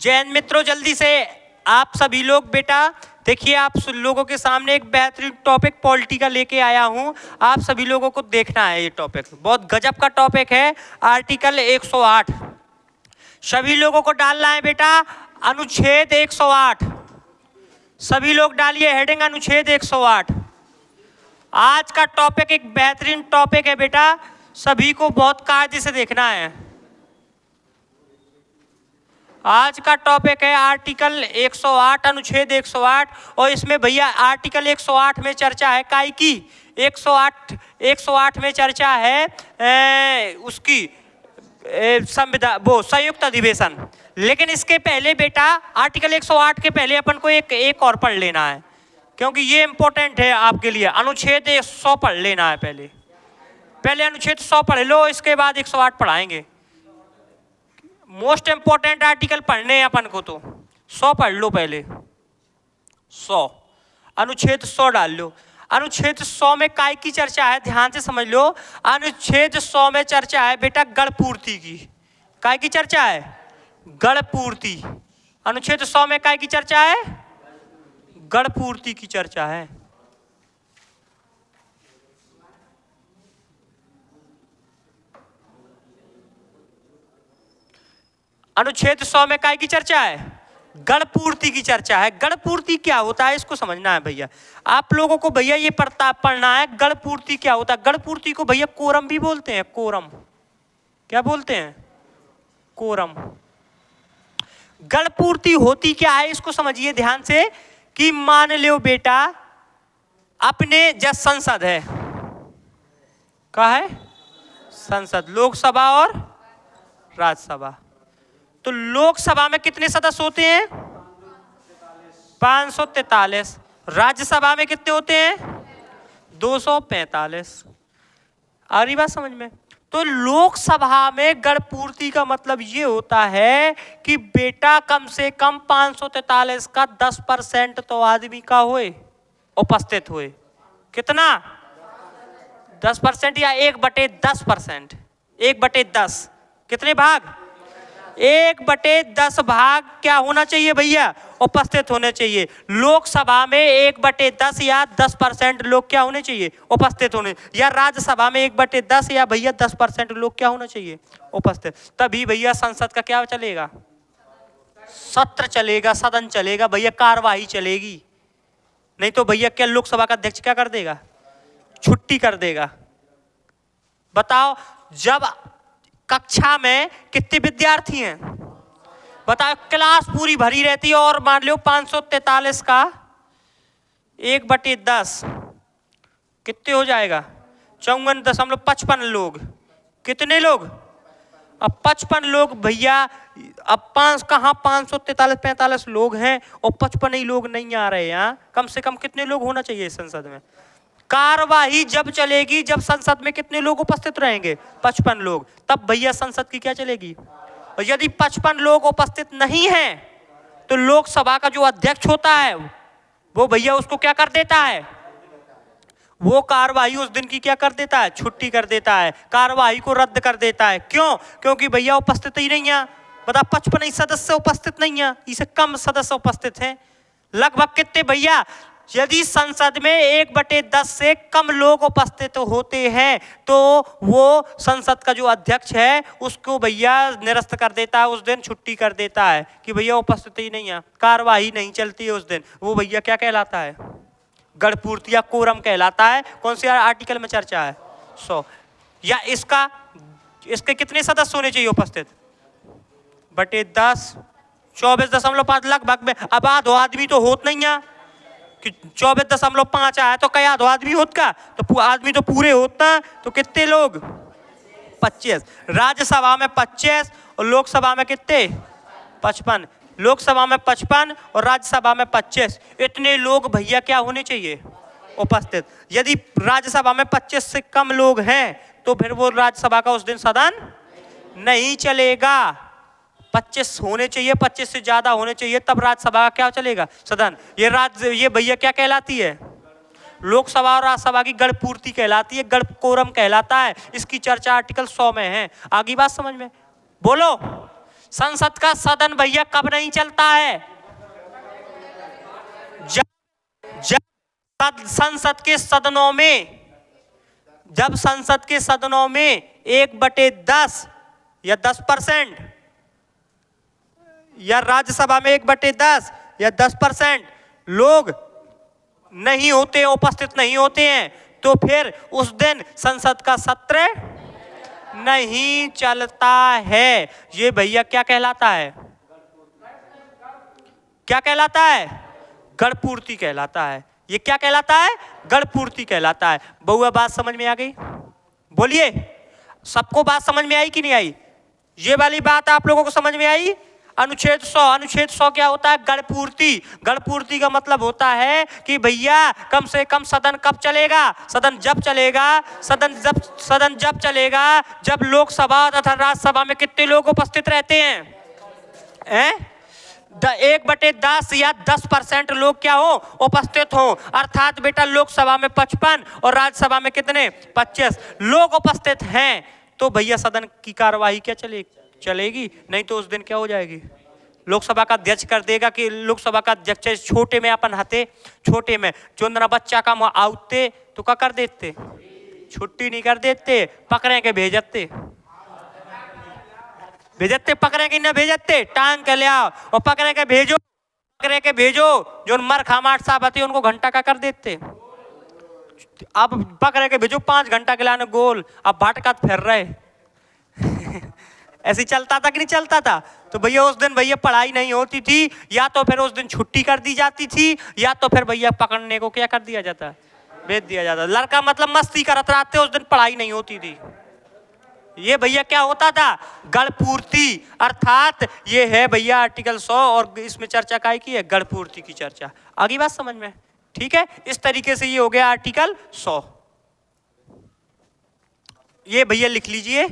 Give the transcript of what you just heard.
जैन मित्रों, जल्दी से आप सभी लोग बेटा देखिए, आप लोगों के सामने एक बेहतरीन टॉपिक पॉलिटी का लेके आया हूं। आप सभी लोगों को देखना है, ये टॉपिक बहुत गजब का टॉपिक है। आर्टिकल 108 सभी लोगों को डालना है बेटा। अनुच्छेद 108 सभी लोग डालिए, हेडिंग अनुच्छेद 108। आज का टॉपिक एक बेहतरीन टॉपिक है बेटा, सभी को बहुत कायदे से देखना है। आज का टॉपिक है आर्टिकल 108 अनुच्छेद 108। और इसमें भैया आर्टिकल 108 में चर्चा है काय की 108 में चर्चा है उसकी संविधान वो संयुक्त अधिवेशन। लेकिन इसके पहले बेटा आर्टिकल 108 के पहले अपन को एक और पढ़ लेना है, क्योंकि ये इंपॉर्टेंट है आपके लिए। अनुच्छेद 100 पढ़ लेना है पहले अनुच्छेद 100 पढ़ लो, इसके बाद 108 पढ़ाएंगे। मोस्ट इंपॉर्टेंट आर्टिकल पढ़ने हैं अपन को, तो 100 पढ़ लो पहले। 100 अनुच्छेद 100 डाल लो। अनुच्छेद 100 में काय की चर्चा है, ध्यान से समझ लो। अनुच्छेद 100 में चर्चा है बेटा गणपूर्ति की। काय की चर्चा है? गणपूर्ति। अनुच्छेद 100 में काय की चर्चा है? गणपूर्ति की चर्चा है। अनुच्छेद 100 में काय की चर्चा है? गणपूर्ति की चर्चा है। गणपूर्ति क्या होता है इसको समझना है भैया आप लोगों को। भैया ये पढ़ना है गणपूर्ति क्या होता है। गणपूर्ति को भैया कोरम भी बोलते हैं। कोरम क्या बोलते हैं? कोरम। गणपूर्ति होती क्या है इसको समझिए ध्यान से। कि मान लो बेटा अपने जब संसद है, क्या है? संसद, लोकसभा और राज्यसभा। तो लोकसभा में कितने सदस्य होते हैं? 543। राज्यसभा में कितने होते हैं? 245। आ रही बात समझ में? तो लोकसभा में गणपूर्ति का मतलब ये होता है कि बेटा कम से कम 543 का 10% तो आदमी का होए, उपस्थित होए। कितना? 10% या 1/10%। 1/10 कितने भाग? 1/10 भाग क्या होना चाहिए भैया? उपस्थित होने चाहिए। लोकसभा में 1/10 या 10% लोग क्या होने चाहिए? उपस्थित होने। या राज्यसभा में 1/10 या भैया 10% लोग क्या होना चाहिए? उपस्थित। तभी भैया संसद का क्या चलेगा? सत्र चलेगा, सदन चलेगा भैया, कार्यवाही चलेगी। नहीं तो भैया क्या लोकसभा का अध्यक्ष क्या कर देगा? छुट्टी कर देगा। बताओ, जब कक्षा में कितने विद्यार्थी हैं? बताओ, क्लास पूरी भरी रहती है और मान लो 543 का 1/10 कितने हो जाएगा? 54.55 लोग। कितने लोग? अब 55 लोग भैया। अब कहाँ 543-45 लोग हैं और 55 ही लोग नहीं आ रहे हैं। कम से कम कितने लोग होना चाहिए संसद में? कार्यवाही जब चलेगी, जब संसद में कितने लोग उपस्थित रहेंगे? 55 लोग। तब भैया संसद की क्या चलेगी। और यदि 55 लोग उपस्थित नहीं हैं तो लोकसभा का जो अध्यक्ष होता है वो भैया उसको क्या कर देता है? वो कार्यवाही उस दिन की क्या कर देता है? छुट्टी कर देता है, कार्यवाही को रद्द कर देता है। क्यों? क्योंकि भैया उपस्थित ही नहीं है। बता, 55 सदस्य उपस्थित नहीं है, इससे कम सदस्य उपस्थित हैं। लगभग कितने भैया? यदि संसद में 1/10 से कम लोग उपस्थित होते हैं तो वो संसद का जो अध्यक्ष है उसको भैया निरस्त कर देता है, उस दिन छुट्टी कर देता है कि भैया उपस्थित ही नहीं है, कार्यवाही नहीं चलती है उस दिन। वो भैया क्या कहलाता है? गणपूर्ति या कोरम कहलाता है। कौन से आर्टिकल में चर्चा है? 100। या इसके कितने सदस्य होने चाहिए उपस्थित? 10 24.5 लगभग में। अब आधो आदमी तो होत नहीं है कि 24.5 आया तो क्या आधो आदमी होत का? तो आदमी तो पूरे होता। तो कितने लोग? 25। राज्यसभा में 25 और लोकसभा में कितने? 55। लोकसभा में 55 और राज्यसभा में 25। इतने लोग भैया क्या होने चाहिए? उपस्थित। यदि राज्यसभा में 25 से कम लोग हैं तो फिर वो राज्यसभा का उस दिन सदन नहीं चलेगा। 25 होने चाहिए, 25 से ज्यादा होने चाहिए, तब राज्यसभा का क्या चलेगा? सदन। ये भैया क्या कहलाती है? लोकसभा और राज्यसभा की गणपूर्ति कहलाती है, गण कोरम कहलाता है। इसकी चर्चा आर्टिकल 100 में है। आगे बात समझ में? बोलो। संसद का सदन भैया कब नहीं चलता है? जब संसद के सदनों में, जब संसद के सदनों में 1/10 या 10% या राज्यसभा में 1/10 या 10% लोग नहीं होते, उपस्थित नहीं होते हैं, तो फिर उस दिन संसद का सत्र नहीं चलता है। ये भैया क्या कहलाता है? क्या कहलाता है? गढ़पूर्ति कहलाता है। ये क्या कहलाता है? गढ़पूर्ति कहलाता है। बहुआ बात समझ में आ गई? बोलिए, सबको बात समझ में आई कि नहीं आई? ये वाली बात आप लोगों को समझ में आई? अनुच्छेद 100, अनुच्छेद 100 क्या होता है? गढ़पूर्ति। गढ़पूर्ति का मतलब होता है कि भैया कम से कम सदन कब चलेगा? सदन जब चलेगा, सदन जब चलेगा जब लोकसभा तथा राज्यसभा में कितने लोग उपस्थित रहते हैं? 1/10 या 10% लोग क्या हो? उपस्थित हो। अर्थात बेटा लोकसभा में 55 और राज्यसभा में कितने? 25 लोग उपस्थित हैं, तो भैया सदन की कार्यवाही क्या चलेगी? नहीं तो उस दिन क्या हो जाएगी? लोकसभा का अध्यक्ष कर देगा कि लोकसभा का अध्यक्ष छोटे में अपन हते, छोटे में चुंदना बच्चा का आउते तो क्या कर देते? छुट्टी नहीं कर देते, पकड़े के भेजते, पकड़े के न भेजते, टांग के ले आओ और पकड़े के भेजो, जो मर खामाट साहब आते उनको घंटा का कर देते। अब पकड़े के भेजो 5 घंटा के लाने गोल, अब भाटकात फिर रहे। ऐसे चलता था कि नहीं चलता था? तो भैया उस दिन भैया पढ़ाई नहीं होती थी, या तो फिर उस दिन छुट्टी कर दी जाती थी, या तो फिर भैया पकड़ने को क्या कर दिया जाता? भेज दिया जाता। लड़का मतलब मस्ती करते रहते, उस दिन पढ़ाई नहीं होती थी। ये भैया क्या होता था? गढ़पूर्ति। अर्थात ये है भैया आर्टिकल 100 और इसमें चर्चा काय की है? गढ़पूर्ति की चर्चा। आगे बात समझ में? ठीक है, इस तरीके से ये हो गया आर्टिकल 100। ये भैया लिख लीजिए।